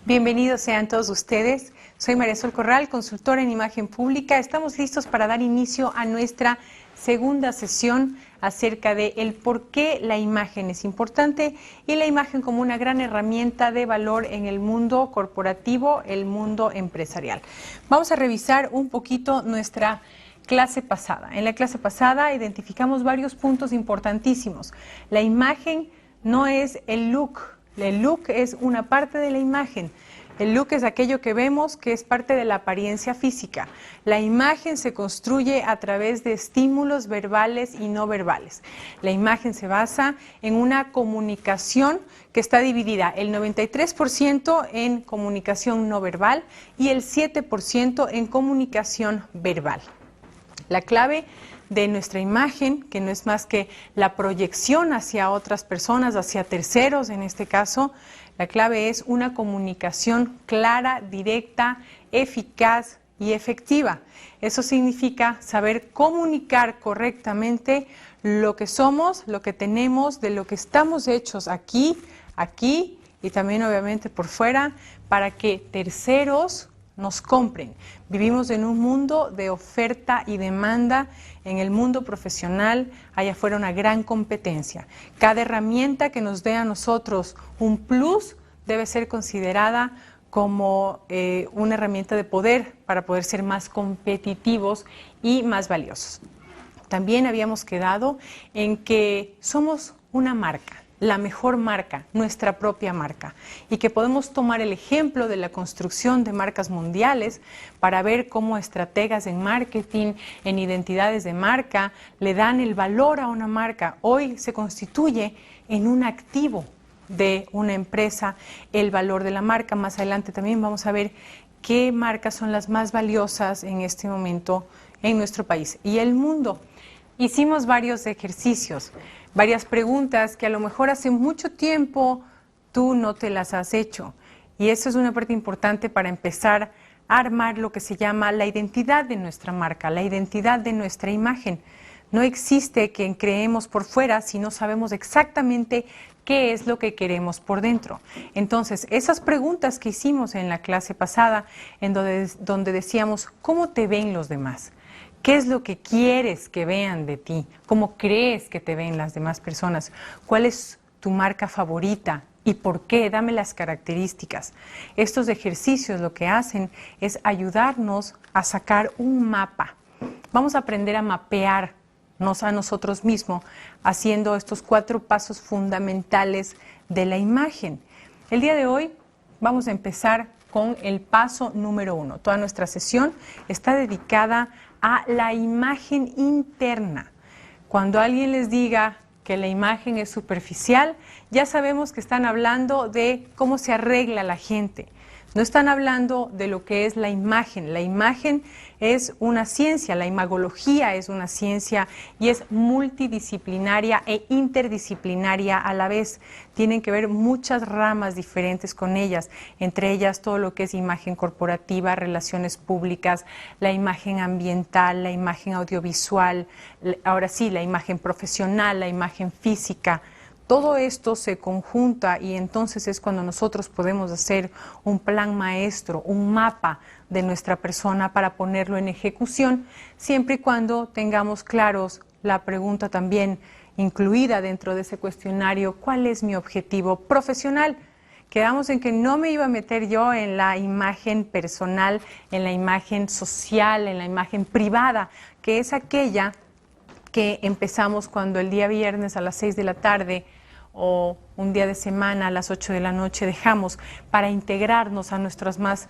Bienvenidos sean todos ustedes. Soy María Sol Corral, consultora en imagen pública. Estamos listos para dar inicio a nuestra segunda sesión acerca de el por qué la imagen es importante y la imagen como una gran herramienta de valor en el mundo corporativo, el mundo empresarial. Vamos a revisar un poquito nuestra clase pasada. En la clase pasada identificamos varios puntos importantísimos. La imagen no es el look. El look es una parte de la imagen. El look es aquello que vemos que es parte de la apariencia física. La imagen se construye a través de estímulos verbales y no verbales. La imagen se basa en una comunicación que está dividida el 93% en comunicación no verbal y el 7% en comunicación verbal. La clave de nuestra imagen, que no es más que la proyección hacia otras personas, hacia terceros en este caso, la clave es una comunicación clara, directa, eficaz y efectiva. Eso significa saber comunicar correctamente lo que somos, lo que tenemos, de lo que estamos hechos aquí y también obviamente por fuera, para que terceros nos compren. Vivimos en un mundo de oferta y demanda. En el mundo profesional, allá afuera una gran competencia. Cada herramienta que nos dé a nosotros un plus debe ser considerada como una herramienta de poder para poder ser más competitivos y más valiosos. También habíamos quedado en que somos una marca. La mejor marca, nuestra propia marca, y que podemos tomar el ejemplo de la construcción de marcas mundiales para ver cómo estrategas en marketing, en identidades de marca, le dan el valor a una marca. Hoy se constituye en un activo de una empresa el valor de la marca. Más adelante también vamos a ver qué marcas son las más valiosas en este momento en nuestro país y el mundo. Hicimos varios ejercicios, varias preguntas que a lo mejor hace mucho tiempo tú no te las has hecho. Y eso es una parte importante para empezar a armar lo que se llama la identidad de nuestra marca, la identidad de nuestra imagen. No existe quien creemos por fuera si no sabemos exactamente qué es lo que queremos por dentro. Entonces, esas preguntas que hicimos en la clase pasada, en donde decíamos, ¿cómo te ven los demás? ¿Qué es lo que quieres que vean de ti? ¿Cómo crees que te ven las demás personas? ¿Cuál es tu marca favorita? ¿Y por qué? Dame las características. Estos ejercicios lo que hacen es ayudarnos a sacar un mapa. Vamos a aprender a mapearnos a nosotros mismos haciendo estos 4 pasos fundamentales de la imagen. El día de hoy vamos a empezar con el paso número 1. Toda nuestra sesión está dedicada a la imagen interna. Cuando alguien les diga que la imagen es superficial, ya sabemos que están hablando de cómo se arregla la gente. No están hablando de lo que es la imagen. La imagen es una ciencia, la imagología es una ciencia y es multidisciplinaria e interdisciplinaria a la vez. Tienen que ver muchas ramas diferentes con ellas, entre ellas todo lo que es imagen corporativa, relaciones públicas, la imagen ambiental, la imagen audiovisual, ahora sí, la imagen profesional, la imagen física. Todo esto se conjunta y entonces es cuando nosotros podemos hacer un plan maestro, un mapa de nuestra persona para ponerlo en ejecución, siempre y cuando tengamos claros la pregunta también incluida dentro de ese cuestionario, ¿cuál es mi objetivo profesional? Quedamos en que no me iba a meter yo en la imagen personal, en la imagen social, en la imagen privada, que es aquella que empezamos cuando el día viernes a las 6 de la tarde o un día de semana a las 8 de la noche dejamos para integrarnos a nuestros más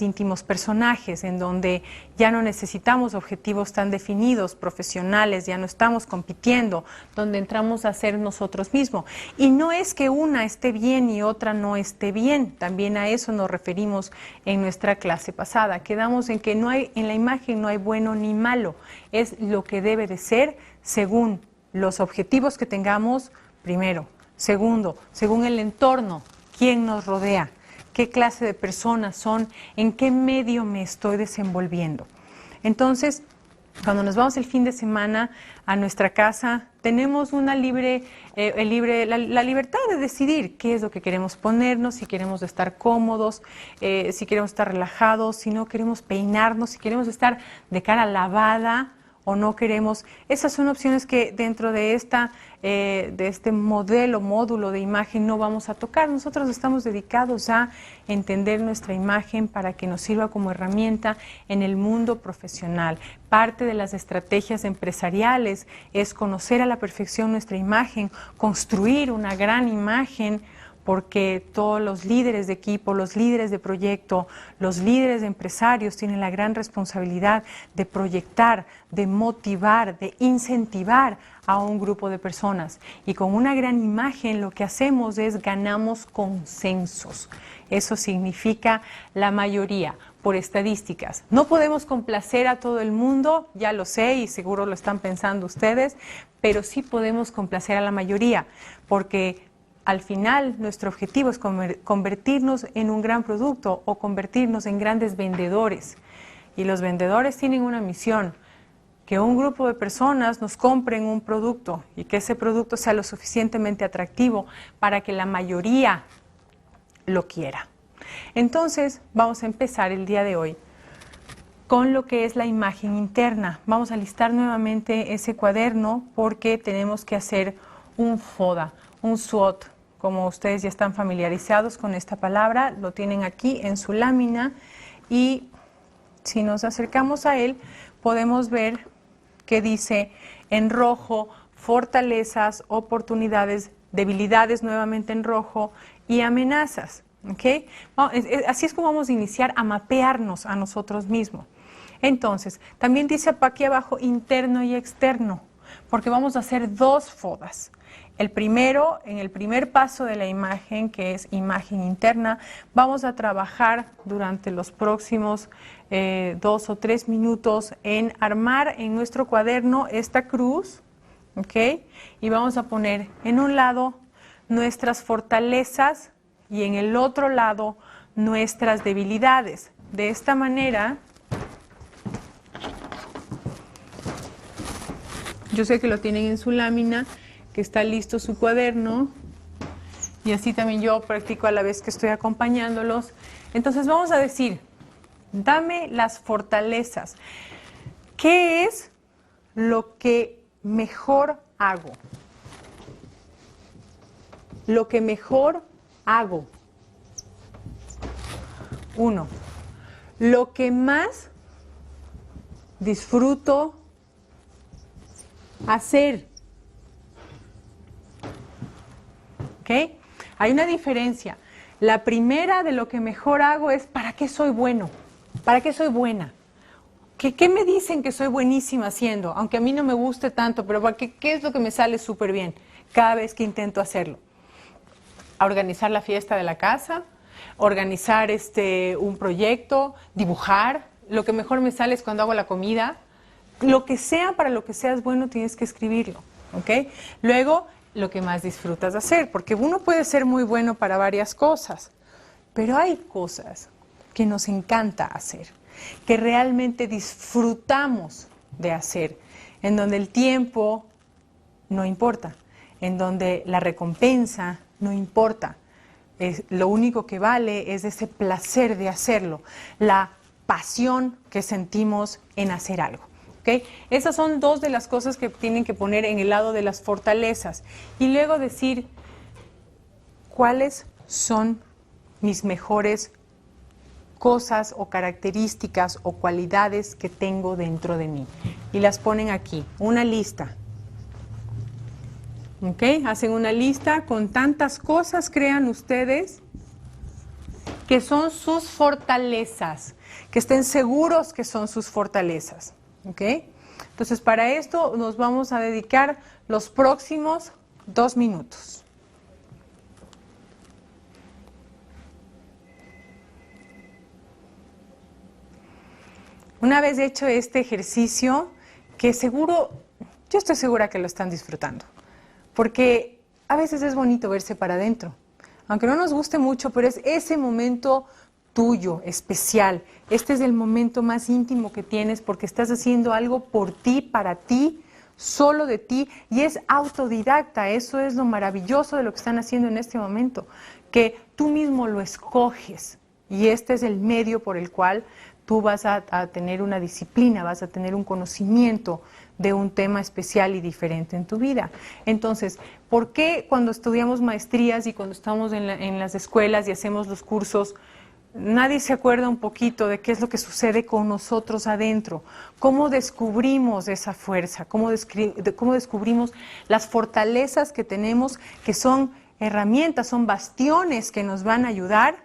íntimos personajes, en donde ya no necesitamos objetivos tan definidos, profesionales, ya no estamos compitiendo, donde entramos a ser nosotros mismos. Y no es que una esté bien y otra no esté bien, también a eso nos referimos en nuestra clase pasada. Quedamos en que en la imagen no hay bueno ni malo, es lo que debe de ser según los objetivos que tengamos. Primero. Segundo, según el entorno, quién nos rodea, qué clase de personas son, en qué medio me estoy desenvolviendo. Entonces, Cuando nos vamos el fin de semana a nuestra casa, tenemos una la libertad de decidir qué es lo que queremos ponernos, si queremos estar cómodos, si queremos estar relajados, si no queremos peinarnos, si queremos estar de cara lavada o no queremos. Esas son opciones que dentro de este módulo de imagen no vamos a tocar. Nosotros estamos dedicados a entender nuestra imagen para que nos sirva como herramienta en el mundo profesional. Parte de las estrategias empresariales es conocer a la perfección nuestra imagen, construir una gran imagen, porque todos los líderes de equipo, los líderes de proyecto, los líderes de empresarios tienen la gran responsabilidad de proyectar, de motivar, de incentivar a un grupo de personas. Y con una gran imagen lo que hacemos es ganamos consensos. Eso significa la mayoría, por estadísticas. No podemos complacer a todo el mundo, ya lo sé y seguro lo están pensando ustedes, pero sí podemos complacer a la mayoría, porque al final, nuestro objetivo es convertirnos en un gran producto o convertirnos en grandes vendedores. Y los vendedores tienen una misión, que un grupo de personas nos compren un producto y que ese producto sea lo suficientemente atractivo para que la mayoría lo quiera. Entonces, vamos a empezar el día de hoy con lo que es la imagen interna. Vamos a listar nuevamente ese cuaderno porque tenemos que hacer un FODA, un SWOT. Como ustedes ya están familiarizados con esta palabra, lo tienen aquí en su lámina y si nos acercamos a él, podemos ver que dice en rojo, fortalezas, oportunidades, debilidades nuevamente en rojo y amenazas. ¿Okay? Así es como vamos a iniciar a mapearnos a nosotros mismos. Entonces, también dice aquí abajo interno y externo, porque vamos a hacer dos FODAs. El primero, en el primer paso de la imagen, que es imagen interna, vamos a trabajar durante los próximos 2 o 3 minutos en armar en nuestro cuaderno esta cruz, ¿ok? Y vamos a poner en un lado nuestras fortalezas y en el otro lado nuestras debilidades. De esta manera, yo sé que lo tienen en su lámina, que está listo su cuaderno, y así también yo practico a la vez que estoy acompañándolos. Entonces vamos a decir, dame las fortalezas. ¿Qué es lo que mejor hago? Lo que mejor hago. 1. Lo que más disfruto hacer. ¿Ok? Hay una diferencia. La primera de lo que mejor hago es ¿para qué soy bueno? ¿Para qué soy buena? ¿Qué me dicen que soy buenísima haciendo? Aunque a mí no me guste tanto, pero ¿qué es lo que me sale súper bien cada vez que intento hacerlo? A organizar la fiesta de la casa, organizar un proyecto, dibujar. Lo que mejor me sale es cuando hago la comida. Lo que sea, para lo que seas bueno, tienes que escribirlo. ¿Ok? Luego, lo que más disfrutas de hacer, porque uno puede ser muy bueno para varias cosas, pero hay cosas que nos encanta hacer, que realmente disfrutamos de hacer, en donde el tiempo no importa, en donde la recompensa no importa, lo único que vale es ese placer de hacerlo, la pasión que sentimos en hacer algo. ¿Okay? Esas son dos de las cosas que tienen que poner en el lado de las fortalezas. Y luego decir cuáles son mis mejores cosas o características o cualidades que tengo dentro de mí. Y las ponen aquí, una lista. ¿Okay? Hacen una lista con tantas cosas, crean ustedes, que son sus fortalezas, que estén seguros que son sus fortalezas. ¿Ok? Entonces, para esto nos vamos a dedicar los próximos 2 minutos. Una vez hecho este ejercicio, que yo estoy segura que lo están disfrutando, porque a veces es bonito verse para adentro, aunque no nos guste mucho, pero es ese momento tuyo, especial. Este es el momento más íntimo que tienes porque estás haciendo algo por ti, para ti, solo de ti, y es autodidacta. Eso es lo maravilloso de lo que están haciendo en este momento, que tú mismo lo escoges, y este es el medio por el cual tú vas a tener una disciplina, vas a tener un conocimiento de un tema especial y diferente en tu vida. Entonces, ¿por qué cuando estudiamos maestrías y cuando estamos en las escuelas y hacemos los cursos, nadie se acuerda un poquito de qué es lo que sucede con nosotros adentro? ¿Cómo descubrimos esa fuerza? ¿Cómo descubrimos las fortalezas que tenemos, que son herramientas, son bastiones que nos van a ayudar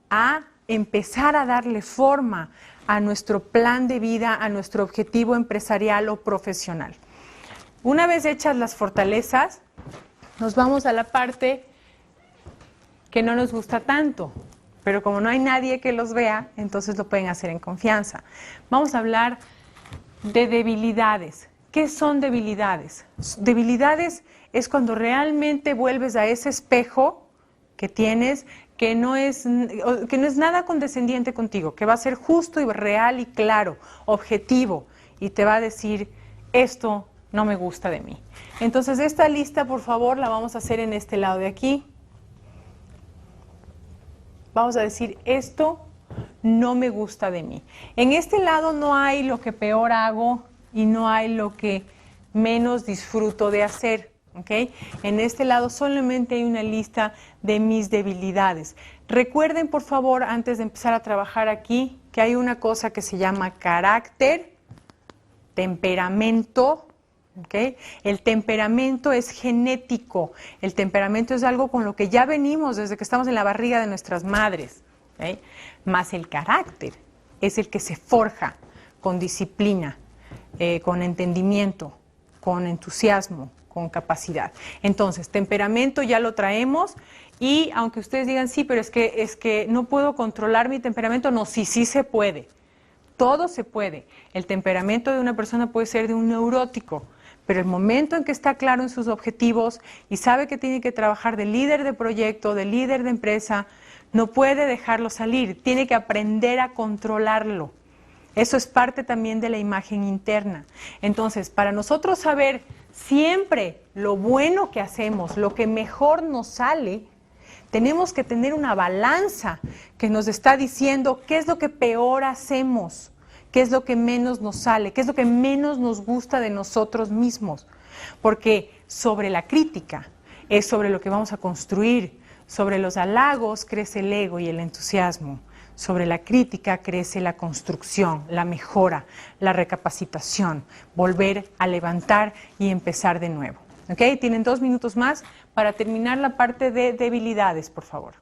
a empezar a darle forma a nuestro plan de vida, a nuestro objetivo empresarial o profesional? Una vez hechas las fortalezas, nos vamos a la parte que no nos gusta tanto, pero como no hay nadie que los vea, entonces lo pueden hacer en confianza. Vamos a hablar de debilidades. ¿Qué son debilidades? Debilidades es cuando realmente vuelves a ese espejo que tienes, que no es nada condescendiente contigo, que va a ser justo y real y claro, objetivo, y te va a decir, esto no me gusta de mí. Entonces, esta lista, por favor, la vamos a hacer en este lado de aquí. Vamos a decir, esto no me gusta de mí. En este lado no hay lo que peor hago y no hay lo que menos disfruto de hacer. ¿Okay? En este lado solamente hay una lista de mis debilidades. Recuerden, por favor, antes de empezar a trabajar aquí, que hay una cosa que se llama carácter, temperamento. ¿Okay? El temperamento es genético. El temperamento es algo con lo que ya venimos desde que estamos en la barriga de nuestras madres. ¿Okay? Más el carácter es el que se forja con disciplina, con entendimiento, con entusiasmo, con capacidad. Entonces, temperamento ya lo traemos, y aunque ustedes digan, sí, pero es que no puedo controlar mi temperamento, no, sí se puede. Todo se puede. El temperamento de una persona puede ser de un neurótico, pero el momento en que está claro en sus objetivos y sabe que tiene que trabajar de líder de proyecto, de líder de empresa, no puede dejarlo salir, tiene que aprender a controlarlo. Eso es parte también de la imagen interna. Entonces, para nosotros saber siempre lo bueno que hacemos, lo que mejor nos sale, tenemos que tener una balanza que nos está diciendo qué es lo que peor hacemos, qué es lo que menos nos sale, qué es lo que menos nos gusta de nosotros mismos. Porque sobre la crítica es sobre lo que vamos a construir, sobre los halagos crece el ego y el entusiasmo. Sobre la crítica crece la construcción, la mejora, la recapacitación, volver a levantar y empezar de nuevo. ¿Ok? Tienen 2 minutos más para terminar la parte de debilidades, por favor.